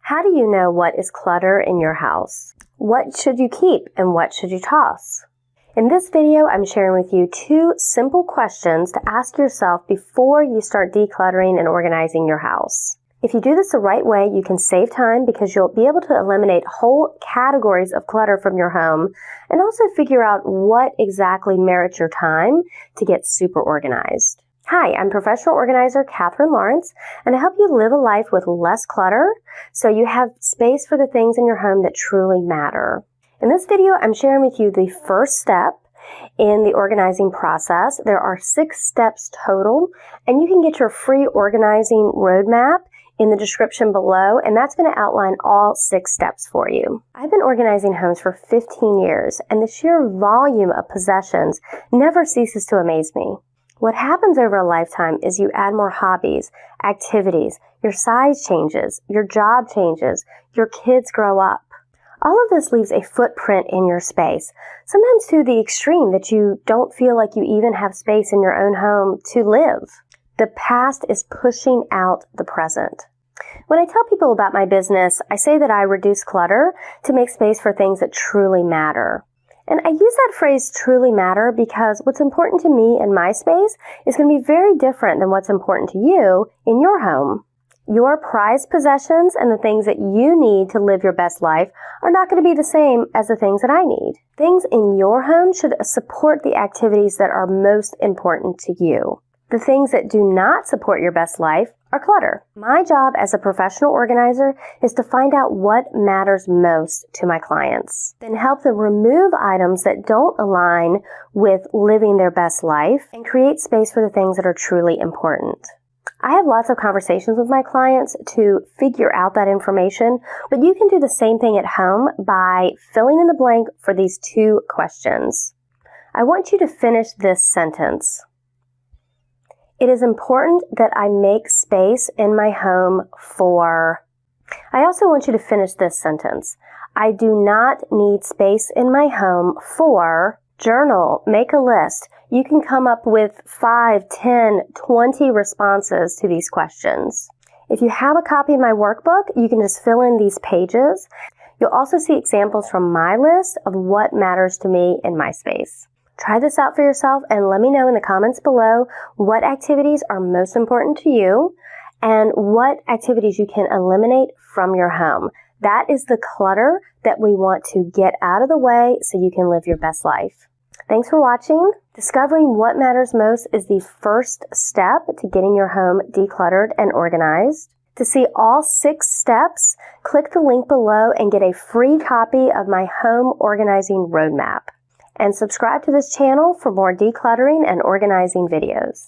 How do you know what is clutter in your house? What should you keep and what should you toss? In this video, I'm sharing with you 2 simple questions to ask yourself before you start decluttering and organizing your house. If you do this the right way, you can save time because you'll be able to eliminate whole categories of clutter from your home and also figure out what exactly merits your time to get super organized. Hi, I'm professional organizer Katherine and I help you live a life with less clutter so you have space for the things in your home that truly matter. In this video, I'm sharing with you the first step in the organizing process. There are 6 steps total, and you can get your free organizing roadmap in the description below, and that's going to outline all 6 steps for you. I've been organizing homes for 15 years, and the sheer volume of possessions never ceases to amaze me. What happens over a lifetime is you add more hobbies, activities, your size changes, your job changes, your kids grow up. All of this leaves a footprint in your space, sometimes to the extreme that you don't feel like you even have space in your own home to live. The past is pushing out the present. When I tell people about my business, I say that I reduce clutter to make space for things that truly matter. And I use that phrase truly matter because what's important to me in my space is going to be very different than what's important to you in your home. Your prized possessions and the things that you need to live your best life are not going to be the same as the things that I need. Things in your home should support the activities that are most important to you. The things that do not support your best life are clutter. My job as a professional organizer is to find out what matters most to my clients, then help them remove items that don't align with living their best life and create space for the things that are truly important. I have lots of conversations with my clients to figure out that information, but you can do the same thing at home by filling in the blank for these 2 questions. I want you to finish this sentence. It is important that I make space in my home for... I also want you to finish this sentence. I do not need space in my home for... Journal, make a list. You can come up with 5, 10, 20 responses to these questions. If you have a copy of my workbook, you can just fill in these pages. You'll also see examples from my list of what matters to me in my space. Try this out for yourself and let me know in the comments below what activities are most important to you and what activities you can eliminate from your home. That is the clutter that we want to get out of the way so you can live your best life. Thanks for watching. Discovering what matters most is the first step to getting your home decluttered and organized. To see all 6 steps, click the link below and get a free copy of my home organizing roadmap. And subscribe to this channel for more decluttering and organizing videos.